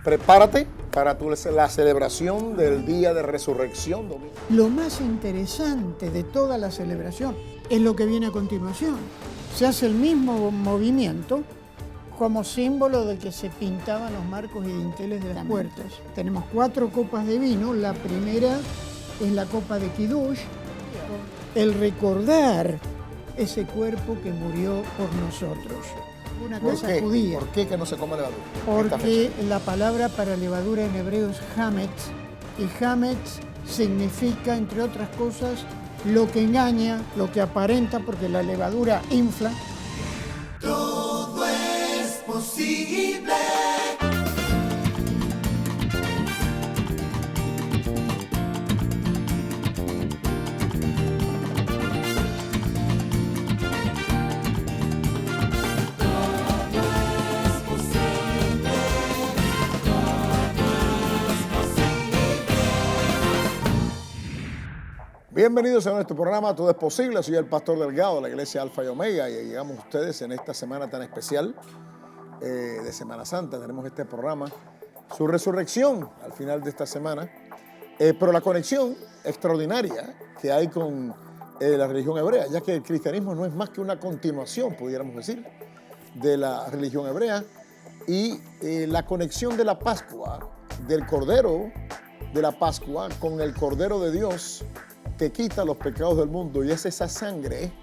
Prepárate para la celebración del Día de Resurrección. Lo más interesante de toda la celebración es lo que viene a continuación. Se hace el mismo movimiento como símbolo de que se pintaban los marcos y dinteles de las puertas. Tenemos 4 copas de vino. La primera es la copa de Kiddush, el recordar ese cuerpo que murió por nosotros. Una cosa judía. ¿Por qué que no se come levadura? Porque la palabra para levadura en hebreo es hametz, y hametz significa, entre otras cosas, lo que engaña, lo que aparenta, porque la levadura infla. Todo es posible. Bienvenidos a nuestro programa Todo es Posible. Soy el pastor Delgado de la iglesia Alfa y Omega y llegamos a ustedes en esta semana tan especial de Semana Santa. Tenemos este programa, su resurrección al final de esta semana, pero la conexión extraordinaria que hay con la religión hebrea, ya que el cristianismo no es más que una continuación, pudiéramos decir, de la religión hebrea, y la conexión de la Pascua, del Cordero de la Pascua con el Cordero de Dios, que quita los pecados del mundo, y es esa sangre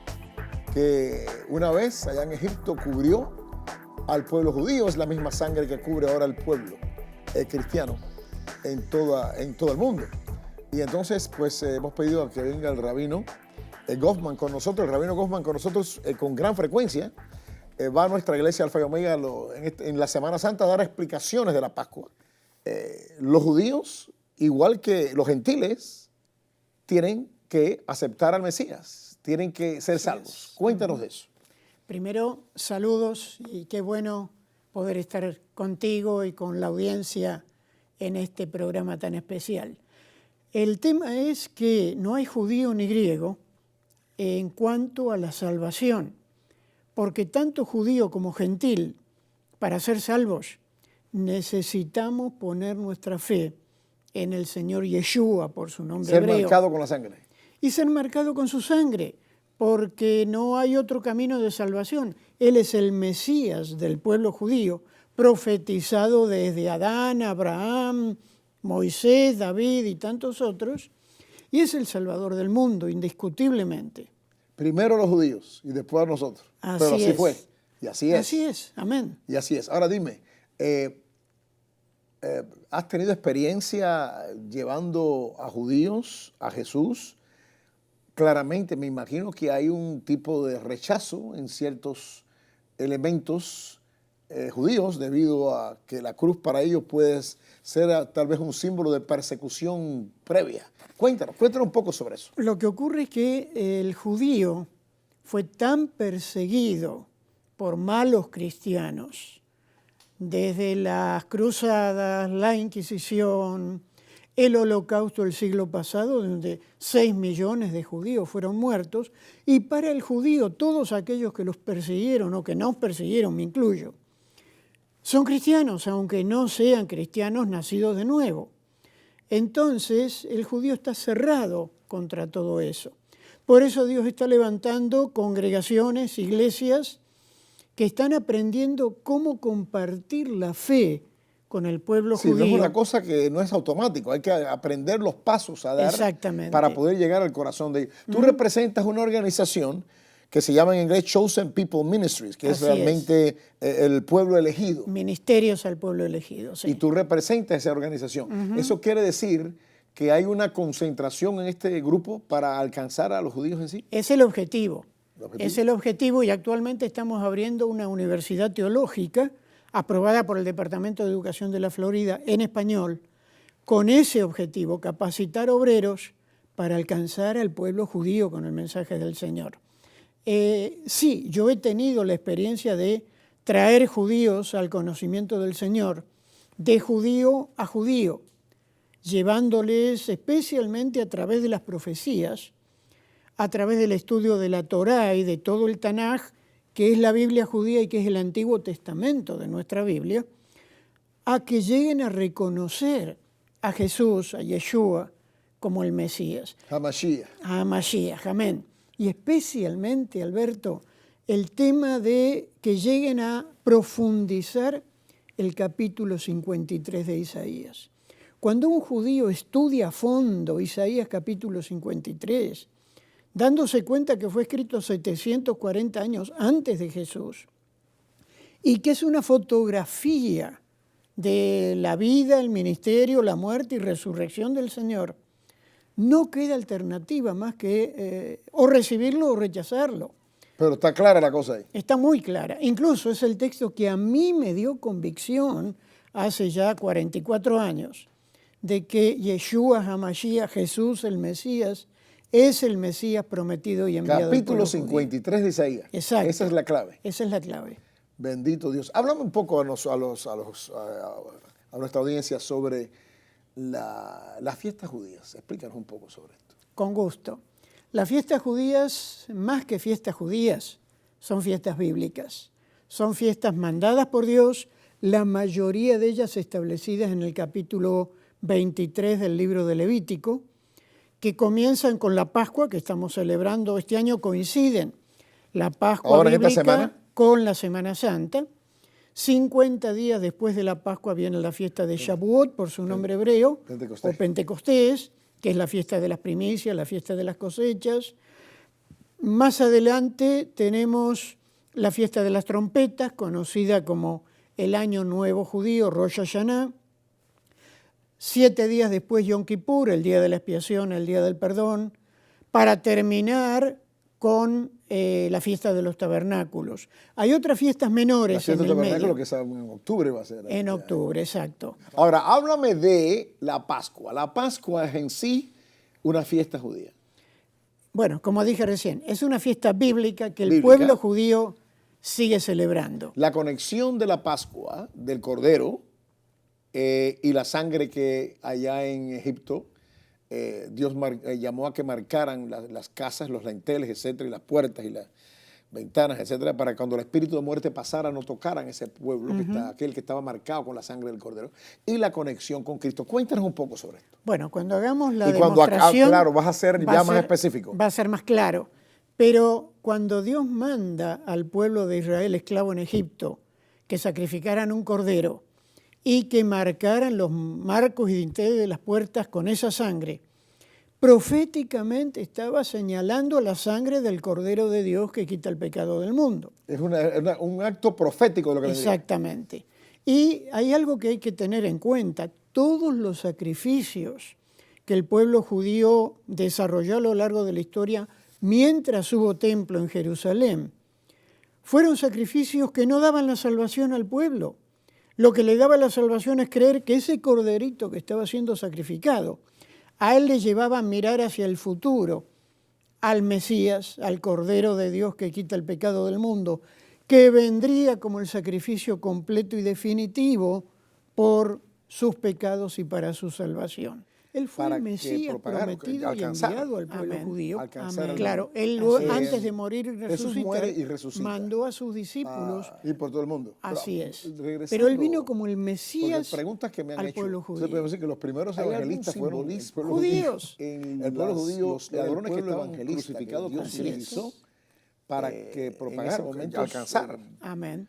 que una vez allá en Egipto cubrió al pueblo judío, es la misma sangre que cubre ahora al pueblo cristiano en todo el mundo. Y entonces pues hemos pedido a que venga el rabino Goffman con nosotros. El rabino Goffman con nosotros con gran frecuencia va a nuestra iglesia Alfa y Omega en la Semana Santa a dar explicaciones de la Pascua. Los judíos, igual que los gentiles, tienen que aceptar al Mesías, tienen que ser salvos. Cuéntanos de eso. Primero, saludos y qué bueno poder estar contigo y con la audiencia en este programa tan especial. El tema es que no hay judío ni griego en cuanto a la salvación, porque tanto judío como gentil, para ser salvos, necesitamos poner nuestra fe en el Señor Yeshua, por su nombre hebreo. Ser marcado con la sangre. Y ser marcado con su sangre, porque no hay otro camino de salvación. Él es el Mesías del pueblo judío, profetizado desde Adán, Abraham, Moisés, David y tantos otros, y es el Salvador del mundo, indiscutiblemente. Primero los judíos y después nosotros. Pero así fue. Y así es. Así es, amén. Y así es. Ahora dime, ¿has tenido experiencia llevando a judíos a Jesús? Claramente me imagino que hay un tipo de rechazo en ciertos elementos judíos debido a que la cruz para ellos puede ser tal vez un símbolo de persecución previa. Cuéntanos un poco sobre eso. Lo que ocurre es que el judío fue tan perseguido por malos cristianos, desde las cruzadas, la Inquisición, el Holocausto del siglo pasado, donde 6 millones de judíos fueron muertos, y para el judío todos aquellos que los persiguieron o que nos persiguieron, me incluyo, son cristianos, aunque no sean cristianos nacidos de nuevo. Entonces el judío está cerrado contra todo eso. Por eso Dios está levantando congregaciones, iglesias, que están aprendiendo cómo compartir la fe con el pueblo judío. Sí, no es una cosa que no es automático, hay que aprender los pasos a dar para poder llegar al corazón de ellos. Tú representas una organización que se llama en inglés Chosen People Ministries, que es realmente el pueblo elegido. Ministerios al pueblo elegido, sí. Y tú representas esa organización. Eso quiere decir que hay una concentración en este grupo para alcanzar a los judíos en sí. Es el objetivo. Es el objetivo, y actualmente estamos abriendo una universidad teológica aprobada por el Departamento de Educación de la Florida en español, con ese objetivo, capacitar obreros para alcanzar al pueblo judío con el mensaje del Señor. Sí, yo he tenido la experiencia de traer judíos al conocimiento del Señor, de judío a judío, llevándoles especialmente a través de las profecías, a través del estudio de la Torá y de todo el Tanaj, que es la Biblia judía y que es el Antiguo Testamento de nuestra Biblia, a que lleguen a reconocer a Jesús, a Yeshua, como el Mesías. Hamashiach. A Mashiach, amén. Y especialmente, Alberto, el tema de que lleguen a profundizar el capítulo 53 de Isaías. Cuando un judío estudia a fondo Isaías capítulo 53, dándose cuenta que fue escrito 740 años antes de Jesús, y que es una fotografía de la vida, el ministerio, la muerte y resurrección del Señor, no queda alternativa más que o recibirlo o rechazarlo. Pero está clara la cosa ahí. Está muy clara. Incluso es el texto que a mí me dio convicción hace ya 44 años de que Yeshua HaMashiach, Jesús el Mesías, es el Mesías prometido y enviado. Capítulo 53 de Isaías. Exacto. Esa es la clave. Esa es la clave. Bendito Dios. Háblame un poco a nuestra audiencia sobre las fiestas judías. Explícanos un poco sobre esto. Con gusto. Las fiestas judías, más que fiestas judías, son fiestas bíblicas. Son fiestas mandadas por Dios, la mayoría de ellas establecidas en el capítulo 23 del libro de Levítico, que comienzan con la Pascua que estamos celebrando este año, coinciden la Pascua ahora bíblica en esta semana con la Semana Santa. 50 días después de la Pascua viene la fiesta de Shavuot, por su nombre hebreo, Pentecostés. o Pentecostés, que es la fiesta de las primicias, la fiesta de las cosechas. Más adelante tenemos la fiesta de las trompetas, conocida como el Año Nuevo Judío, Rosh Hashanah. 7 días después Yom Kippur, el día de la expiación, el día del perdón, para terminar con la fiesta de los tabernáculos. Hay otras fiestas menores la fiesta en del el tabernáculo medio. que en octubre va a ser. En octubre, exacto. Ahora, háblame de la Pascua. La Pascua es en sí una fiesta judía. Bueno, como dije recién, es una fiesta bíblica que el Bíblica. pueblo judío sigue celebrando. La conexión de la Pascua, del Cordero, y la sangre que allá en Egipto, Dios llamó a que marcaran las casas, los dinteles, etcétera, y las puertas y las ventanas, etcétera, para que cuando el espíritu de muerte pasara no tocaran ese pueblo, aquel que estaba marcado con la sangre del Cordero, y la conexión con Cristo. Cuéntanos un poco sobre esto. Bueno, cuando hagamos la Y cuando demostración... claro, vas a ser va ya a más ser- específico. Va a ser más claro. Pero cuando Dios manda al pueblo de Israel esclavo en Egipto que sacrificaran un cordero y que marcaran los marcos y dinteles de las puertas con esa sangre, proféticamente estaba señalando la sangre del Cordero de Dios que quita el pecado del mundo. Es un acto profético de lo que vendría. Exactamente. Y hay algo que hay que tener en cuenta. Todos los sacrificios que el pueblo judío desarrolló a lo largo de la historia mientras hubo templo en Jerusalén, fueron sacrificios que no daban la salvación al pueblo. Lo que le daba la salvación es creer que ese corderito que estaba siendo sacrificado, a él le llevaba a mirar hacia el futuro, al Mesías, al Cordero de Dios que quita el pecado del mundo, que vendría como el sacrificio completo y definitivo por sus pecados y para su salvación. Él fue Para el que Mesías propagar, prometido y alcanzar. enviado al pueblo Amén. judío. Alcanzar Amén. al- Claro, él Así es. antes de morir y Jesús resucitar, muere y resucita. mandó a sus discípulos. Y por todo el mundo. Así Pero, es. regresando, Pero él vino como el porque Mesías preguntas que me han al hecho. pueblo Entonces judío. podemos decir que los primeros evangelistas fueron el pueblo Judíos. El pueblo judío, los ladrones que estaban evangelistas crucificados que con Dios Cristo para que propagaran, momentos, alcanzar Amén. Amén.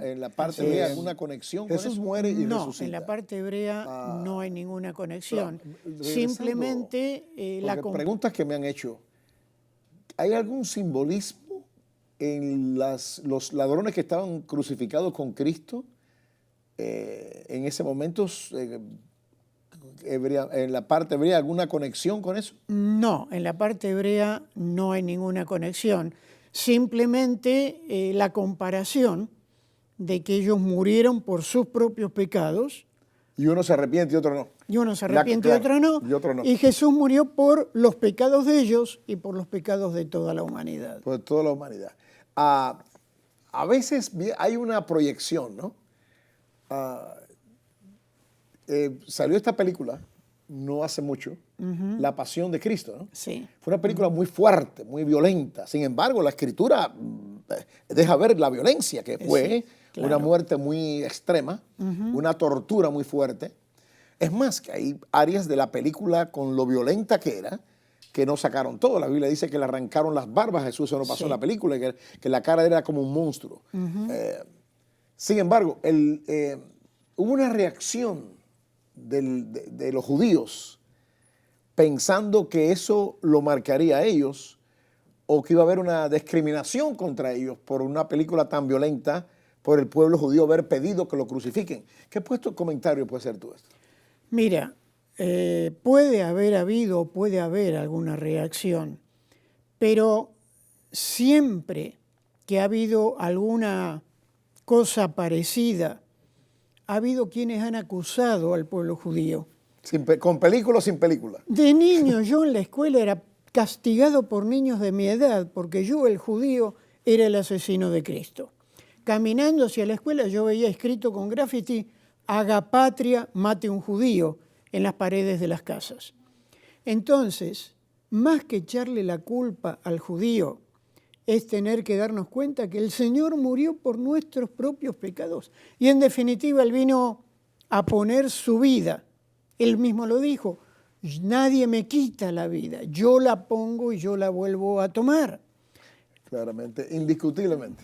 En la parte Así de es. alguna conexión con Jesús eso. muere y No, resucita. en la parte hebrea no hay ninguna conexión. regresando, Simplemente Porque preguntas que me han hecho. ¿Hay algún simbolismo en los ladrones que estaban crucificados con Cristo? En ese momento, en la parte hebrea, ¿alguna conexión con eso? No, en la parte hebrea no hay ninguna conexión. Simplemente la comparación de que ellos murieron por sus propios pecados, Y uno se arrepiente y otro no. y uno se arrepiente y otro no, y otro no. y Jesús murió por los pecados de ellos y por los pecados de toda la humanidad. Por toda la humanidad. A veces hay una proyección, ¿no? Salió esta película no hace mucho, La Pasión de Cristo, ¿no? Sí. Fue una película muy fuerte, muy violenta. Sin embargo, la escritura deja ver la violencia que fue claro. Una muerte muy extrema, una tortura muy fuerte. Es más, que hay áreas de la película con lo violenta que era, que no sacaron todo. La Biblia dice que le arrancaron las barbas a Jesús, eso no pasó en la película, que la cara era como un monstruo. Sin embargo, hubo una reacción de los judíos pensando que eso lo marcaría a ellos o que iba a haber una discriminación contra ellos por una película tan violenta, por el pueblo judío haber pedido que lo crucifiquen. ¿Qué comentario puede ser tú esto? Mira, puede haber habido, puede haber alguna reacción, pero siempre que ha habido alguna cosa parecida, ha habido quienes han acusado al pueblo judío. ¿Con película o sin película? De niño yo en la escuela era castigado por niños de mi edad, porque yo, el judío, era el asesino de Cristo. Caminando hacia la escuela yo veía escrito con graffiti: haga patria, mate un judío, en las paredes de las casas. Entonces, más que echarle la culpa al judío, es tener que darnos cuenta que el Señor murió por nuestros propios pecados. Y en definitiva, Él vino a poner su vida. Él mismo lo dijo: nadie me quita la vida, yo la pongo y yo la vuelvo a tomar. Claramente, indiscutiblemente.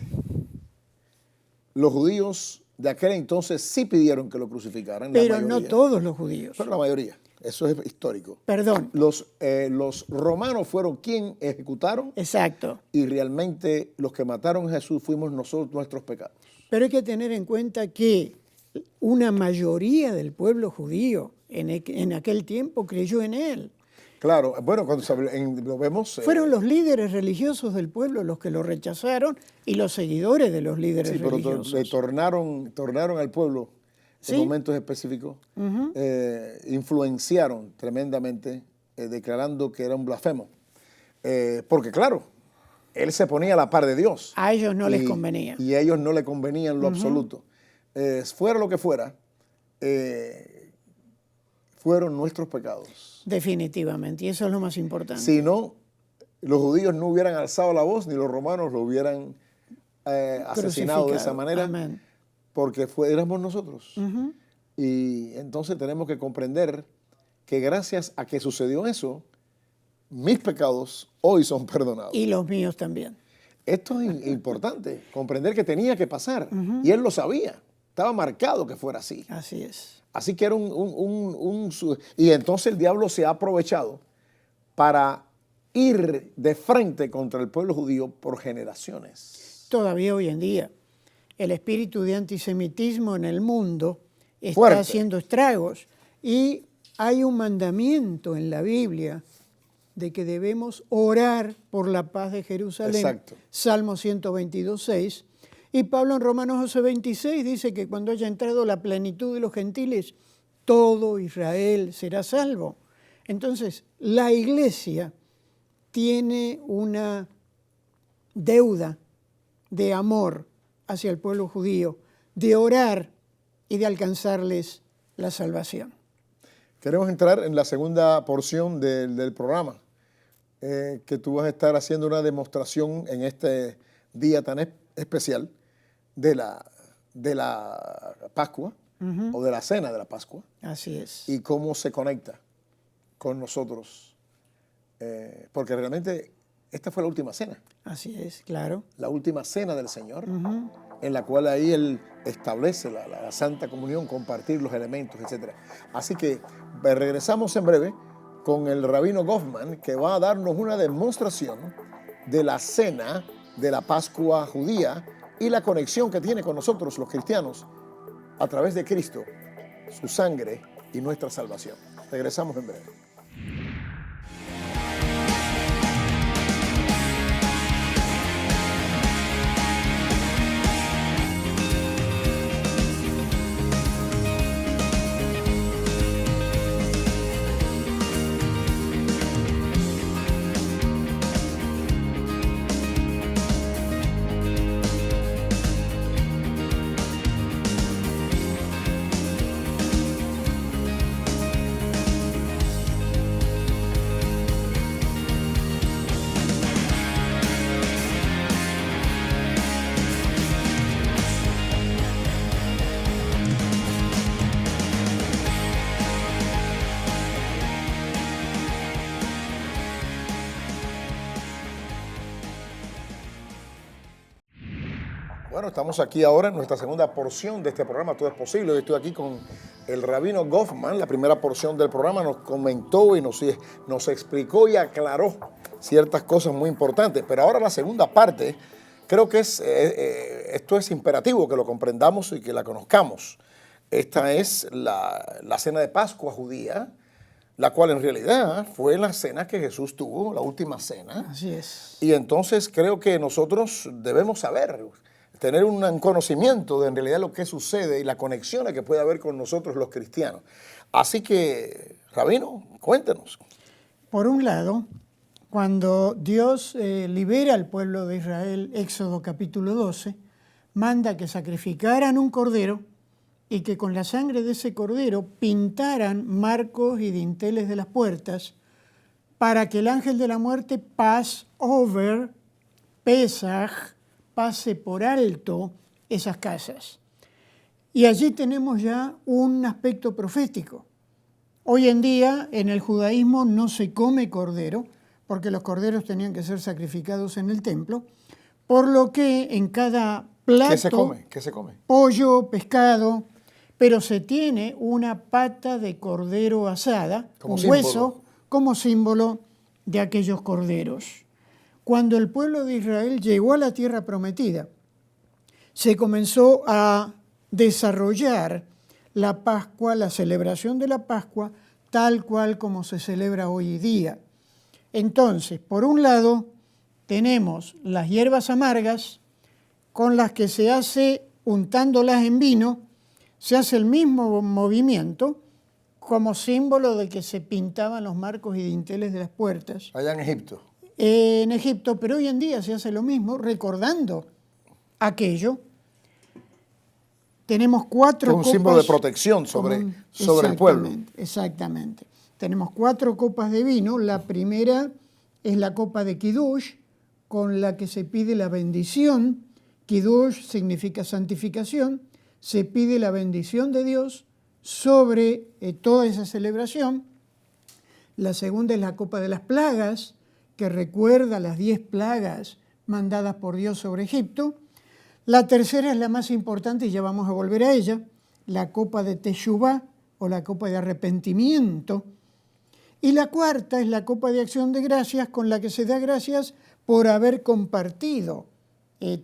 Los judíos de aquel entonces sí pidieron que lo crucificaran. Pero no todos los judíos. Pero la mayoría. Eso es histórico. Perdón. Los romanos fueron quienes ejecutaron. Exacto. Y realmente los que mataron a Jesús fuimos nosotros, nuestros pecados. Pero hay que tener en cuenta que una mayoría del pueblo judío en aquel tiempo creyó en él. Claro, bueno, cuando lo vemos... Fueron los líderes religiosos del pueblo los que lo rechazaron y los seguidores de los líderes religiosos. Pero tornaron al pueblo en momentos específicos, influenciaron tremendamente, declarando que era un blasfemo. Porque claro, él se ponía a la par de Dios. A ellos no les convenía. Y a ellos no les convenía en lo absoluto. Fuera lo que fuera, fueron nuestros pecados. Definitivamente, y eso es lo más importante. Si no, los judíos no hubieran alzado la voz, ni los romanos lo hubieran asesinado de esa manera. Amén. Porque éramos nosotros. Y entonces tenemos que comprender que gracias a que sucedió eso, mis pecados hoy son perdonados. Y los míos también. Esto es importante, comprender que tenía que pasar. Y él lo sabía, estaba marcado que fuera así. Así es. Así que era y entonces el diablo se ha aprovechado para ir de frente contra el pueblo judío por generaciones. Todavía hoy en día, el espíritu de antisemitismo en el mundo está Fuerte. haciendo estragos. Y hay un mandamiento en la Biblia de que debemos orar por la paz de Jerusalén. Exacto. Salmo 122:6. Y Pablo en Romanos 11:26 dice que cuando haya entrado la plenitud de los gentiles, todo Israel será salvo. Entonces, la iglesia tiene una deuda de amor hacia el pueblo judío, de orar y de alcanzarles la salvación. Queremos entrar en la segunda porción del programa, que tú vas a estar haciendo una demostración en este día tan especial de la Pascua o de la cena de la Pascua. Así es. Y cómo se conecta con nosotros. Porque realmente esta fue la última cena. Así es, claro. La última cena del Señor, en la cual ahí Él establece la Santa Comunión, compartir los elementos, etc. Así que regresamos en breve con el rabino Goffman, que va a darnos una demostración de la cena de la Pascua judía y la conexión que tiene con nosotros los cristianos a través de Cristo, su sangre y nuestra salvación. Regresamos en breve. Bueno, estamos aquí ahora en nuestra segunda porción de este programa, Todo es Posible. Hoy estoy aquí con el rabino Goffman. La primera porción del programa nos comentó y nos explicó y aclaró ciertas cosas muy importantes. Pero ahora la segunda parte, creo que esto es imperativo que lo comprendamos y que la conozcamos. Esta es la cena de Pascua judía, la cual en realidad fue la cena que Jesús tuvo, la última cena. Así es. Y entonces creo que nosotros debemos saber, tener un conocimiento de en realidad lo que sucede y las conexiones que puede haber con nosotros los cristianos. Así que, rabino, cuéntenos. Por un lado, cuando Dios libera al pueblo de Israel, Éxodo capítulo 12, manda que sacrificaran un cordero y que con la sangre de ese cordero pintaran marcos y dinteles de las puertas para que el ángel de la muerte Passover, Pesaj, pase por alto esas casas. Y allí tenemos ya un aspecto profético. Hoy en día en el judaísmo no se come cordero, porque los corderos tenían que ser sacrificados en el templo, por lo que en cada plato, ¿Qué se come? Pollo, pescado, pero se tiene una pata de cordero asada, Como un símbolo. hueso, como símbolo de aquellos corderos. Cuando el pueblo de Israel llegó a la tierra prometida, se comenzó a desarrollar la Pascua, la celebración de la Pascua, tal cual como se celebra hoy día. Entonces, por un lado, tenemos las hierbas amargas con las que se hace, untándolas en vino, se hace el mismo movimiento como símbolo de que se pintaban los marcos y dinteles de las puertas. Allá en Egipto. En Egipto, pero hoy en día se hace lo mismo, recordando aquello. Tenemos cuatro Es un copas. símbolo de protección sobre el pueblo. Exactamente. Tenemos 4 copas de vino. La primera es la copa de Kiddush, con la que se pide la bendición. Kiddush significa santificación. Se pide la bendición de Dios sobre toda esa celebración. La segunda es la copa de las plagas, que recuerda las 10 plagas mandadas por Dios sobre Egipto. La tercera es la más importante y ya vamos a volver a ella, la copa de Teshuvá o la copa de arrepentimiento. Y la cuarta es la copa de acción de gracias con la que se da gracias por haber compartido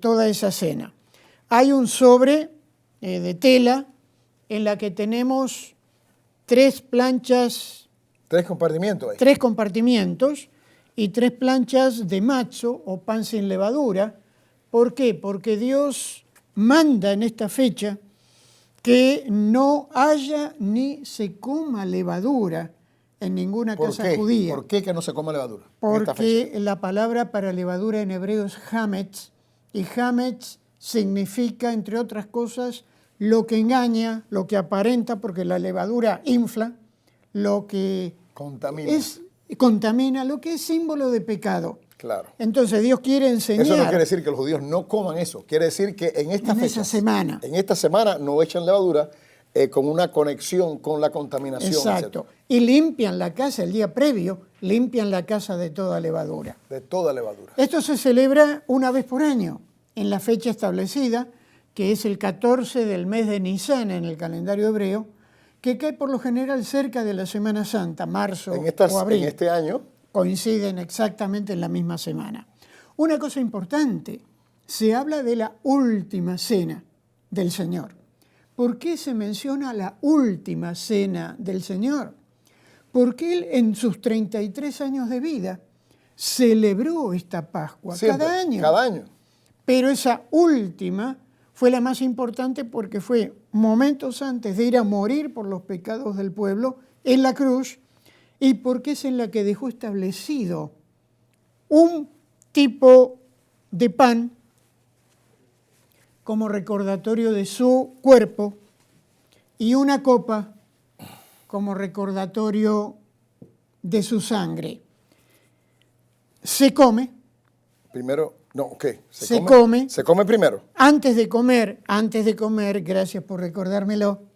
toda esa cena. Hay un sobre de tela en la que tenemos 3 planchas. 3 compartimientos ahí. 3 compartimientos y 3 planchas de matzó o pan sin levadura. ¿Por qué? Porque Dios manda en esta fecha que no haya ni se coma levadura en ninguna casa judía. ¿Por qué que no se coma levadura? Porque la palabra para levadura en hebreo es hametz, y hametz significa, entre otras cosas, lo que engaña, lo que aparenta, porque la levadura infla, lo que contamina, lo que es símbolo de pecado. Claro. Entonces Dios quiere enseñar. Eso no quiere decir que los judíos no coman eso. Quiere decir que en esta semana no echan levadura con una conexión con la contaminación. Exacto. Etcétera. Y limpian la casa el día previo, limpian la casa de toda levadura. De toda levadura. Esto se celebra una vez por año, en la fecha establecida, que es el 14 del mes de Nisan en el calendario hebreo, que cae por lo general cerca de la Semana Santa, marzo o abril. En este año coinciden exactamente en la misma semana. Una cosa importante, se habla de la última cena del Señor. ¿Por qué se menciona la última cena del Señor? Porque Él en sus 33 años de vida celebró esta Pascua cada año. Cada año. Pero esa última fue la más importante porque fue momentos antes de ir a morir por los pecados del pueblo en la cruz, y porque es en la que dejó establecido un tipo de pan como recordatorio de su cuerpo y una copa como recordatorio de su sangre. Se come. Primero, no, ok. Se come. Se come primero. Antes de comer, gracias por recordármelo.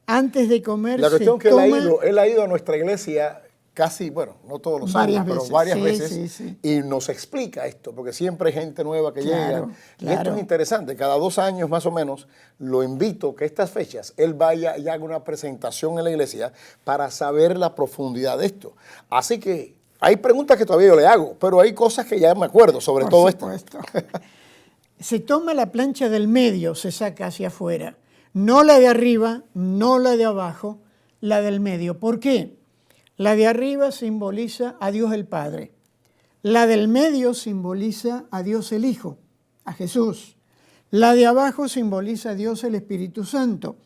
Antes de comer, la cuestión es que él ha ido a nuestra iglesia casi, bueno, no todos los Varias años, pero veces, varias sí, veces, sí, sí. y nos explica esto, porque siempre hay gente nueva que Claro, llega. Y esto claro. es interesante, cada 2 años más o menos, lo invito que estas fechas él vaya y haga una presentación en la iglesia para saber la profundidad de esto. Así que hay preguntas que todavía yo le hago, pero hay cosas que ya me acuerdo, sobre Por todo esto. supuesto. Se toma la plancha del medio, se saca hacia afuera. No la de arriba, no la de abajo, la del medio. ¿Por qué? La de arriba simboliza a Dios el Padre. La del medio simboliza a Dios el Hijo, a Jesús. La de abajo simboliza a Dios el Espíritu Santo.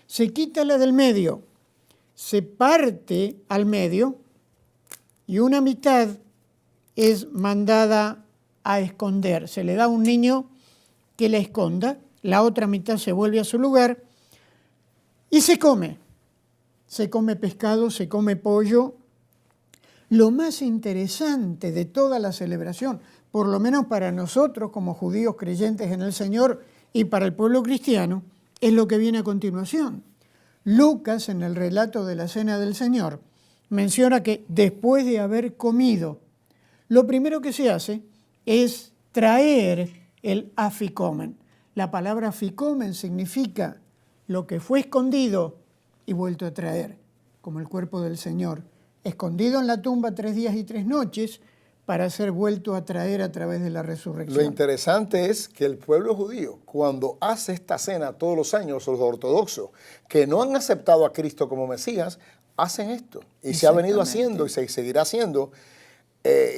Se quita la del medio, se parte al medio y una mitad es mandada a esconder. Se le da a un niño que la esconda, la otra mitad se vuelve a su lugar y se come. Se come pescado, se come pollo. Lo más interesante de toda la celebración, por lo menos para nosotros como judíos creyentes en el Señor y para el pueblo cristiano, es lo que viene a continuación. Lucas, en el relato de la Cena del Señor, menciona que después de haber comido, lo primero que se hace es traer el aficomen. La palabra aficomen significa lo que fue escondido y vuelto a traer, como el cuerpo del Señor, escondido en la tumba 3 días y 3 noches para ser vuelto a traer a través de la resurrección. Lo interesante es que el pueblo judío, cuando hace esta cena todos los años, los ortodoxos, que no han aceptado a Cristo como Mesías, hacen esto. Y se ha venido haciendo y se seguirá haciendo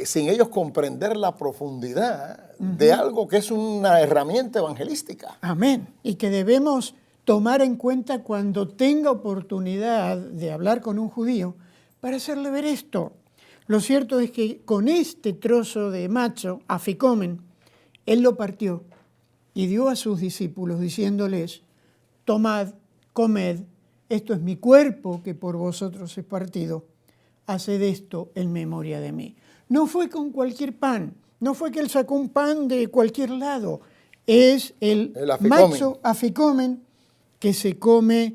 sin ellos comprender la profundidad de algo que es una herramienta evangelística. Amén. Y que debemos tomar en cuenta cuando tenga oportunidad de hablar con un judío para hacerle ver esto. Lo cierto es que con este trozo de macho, aficomen, él lo partió y dio a sus discípulos diciéndoles, tomad, comed, esto es mi cuerpo que por vosotros es partido, haced esto en memoria de mí. No fue con cualquier pan, no fue que él sacó un pan de cualquier lado, es el aficomen. macho aficomen que se come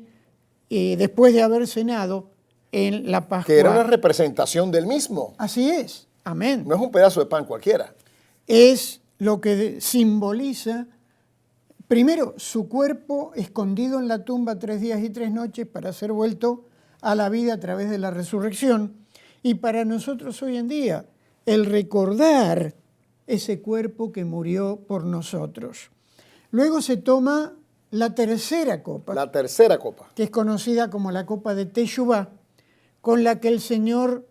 después de haber cenado en la Pascua. Que era una representación del mismo. Así es, amén. No es un pedazo de pan cualquiera. Es lo que simboliza, primero, su cuerpo escondido en la tumba 3 días y 3 noches para ser vuelto a la vida a través de la resurrección. Y para nosotros hoy en día, el recordar ese cuerpo que murió por nosotros. Luego se toma la tercera copa. La tercera copa. Que es conocida como la copa de Teshuvá, con la que el Señor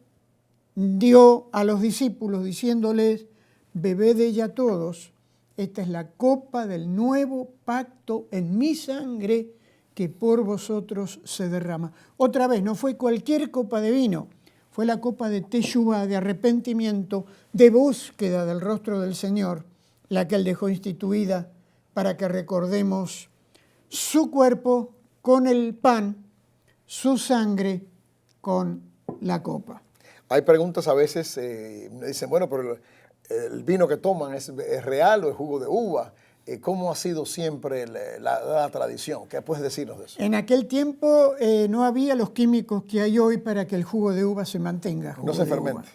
dio a los discípulos diciéndoles, bebed de ella todos, esta es la copa del nuevo pacto en mi sangre que por vosotros se derrama. Otra vez, no fue cualquier copa de vino, fue la copa de Teshuvá, de arrepentimiento, de búsqueda del rostro del Señor, la que Él dejó instituida para que recordemos su cuerpo con el pan, su sangre con la copa. Hay preguntas a veces, dicen, bueno, pero el vino que toman es real o es jugo de uva. ¿Cómo ha sido siempre la tradición? ¿Qué puedes decirnos de eso? En aquel tiempo no había los químicos que hay hoy para que el jugo de uva se mantenga. No se fermente.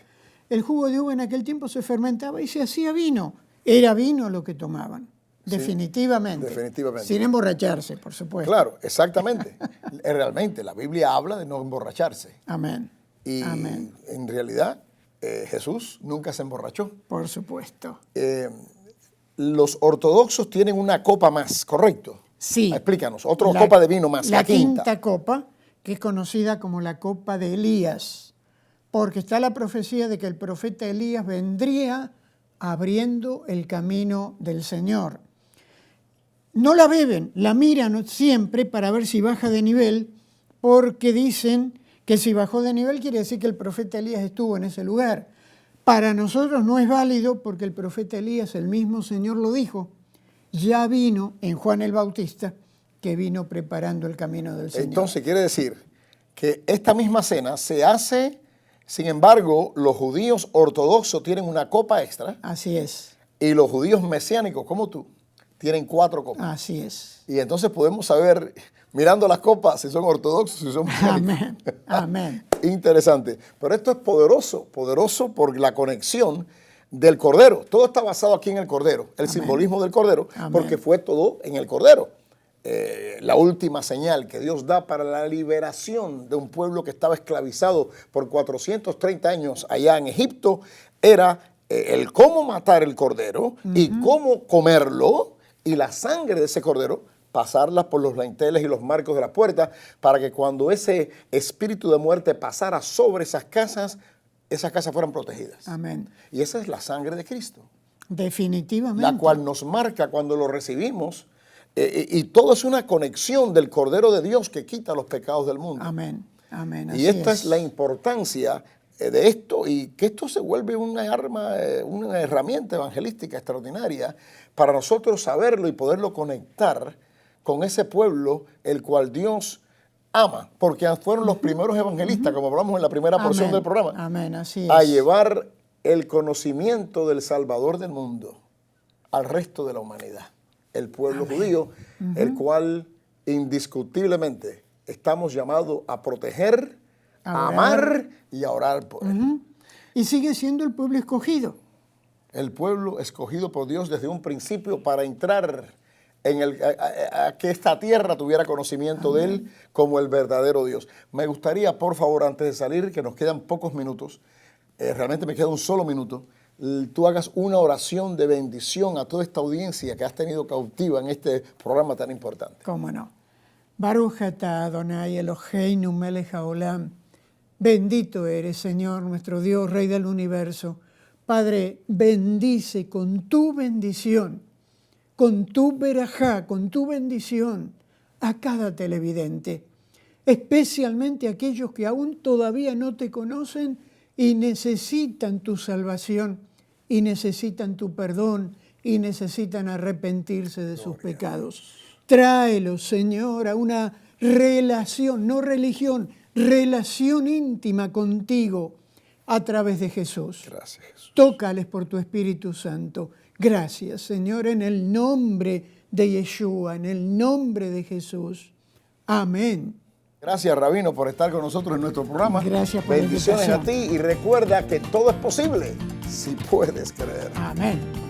El jugo de uva en aquel tiempo se fermentaba y se hacía vino. Era vino lo que tomaban. Sí, definitivamente. definitivamente. Sin emborracharse, por supuesto. Claro, exactamente. Realmente, la Biblia habla de no emborracharse. Amén. Y Amén. en realidad, Jesús nunca se emborrachó. Por supuesto. Los ortodoxos tienen una copa más, ¿correcto? Sí. Explícanos, otra copa de vino más, la quinta copa, que es conocida como la copa de Elías, porque está la profecía de que el profeta Elías vendría abriendo el camino del Señor. No la beben, la miran siempre para ver si baja de nivel, porque dicen que si bajó de nivel quiere decir que el profeta Elías estuvo en ese lugar. Para nosotros no es válido porque el profeta Elías, el mismo Señor lo dijo, ya vino en Juan el Bautista, que vino preparando el camino del Señor. Entonces quiere decir que esta misma cena se hace, sin embargo, los judíos ortodoxos tienen una copa extra. Así es. Y los judíos mesiánicos, como tú, tienen 4 copas. Así es. Y entonces podemos saber mirando las copas, si son ortodoxos, si son Amén. Amén. Interesante. Pero esto es poderoso, poderoso por la conexión del Cordero. Todo está basado aquí en el Cordero, el simbolismo del Cordero, porque fue todo en el Cordero. La última señal que Dios da para la liberación de un pueblo que estaba esclavizado por 430 años allá en Egipto era el cómo matar el cordero y cómo comerlo, y la sangre de ese cordero pasarla por los dinteles y los marcos de la puerta, para que cuando ese espíritu de muerte pasara sobre esas casas fueran protegidas. Amén. Y esa es la sangre de Cristo, Definitivamente. la cual nos marca cuando lo recibimos. Y todo es una conexión del Cordero de Dios que quita los pecados del mundo. Amén. Amén. Y esta es la importancia de esto, y que esto se vuelve una arma, una herramienta evangelística extraordinaria para nosotros saberlo y poderlo conectar con ese pueblo el cual Dios ama, porque fueron los primeros evangelistas, como hablamos en la primera porción del programa, Amén, así es. a llevar el conocimiento del Salvador del mundo al resto de la humanidad, el pueblo judío, el cual indiscutiblemente estamos llamados a proteger, a amar y a orar por él. Y sigue siendo el pueblo escogido. El pueblo escogido por Dios desde un principio para entrar en a que esta tierra tuviera conocimiento de Él como el verdadero Dios. Me gustaría, por favor, antes de salir, que nos quedan pocos minutos, realmente me queda un solo minuto, tú hagas una oración de bendición a toda esta audiencia que has tenido cautiva en este programa tan importante. ¿Cómo no? Baruch atah Adonai Eloheinu melech haolam. Bendito eres, Señor, nuestro Dios, Rey del universo. Padre, bendice con tu bendición, con tu verajá, con tu bendición a cada televidente, especialmente aquellos que aún todavía no te conocen y necesitan tu salvación, y necesitan tu perdón, y necesitan arrepentirse de sus pecados. Tráelos, Señor, a una relación, no religión, relación íntima contigo a través de Jesús. Gracias, Jesús. Tócales por tu Espíritu Santo. Gracias, Señor, en el nombre de Yeshua, en el nombre de Jesús. Amén. Gracias, Rabino, por estar con nosotros en nuestro programa. Gracias por la Bendiciones a invitación. ti, y recuerda que todo es posible si puedes creer. Amén.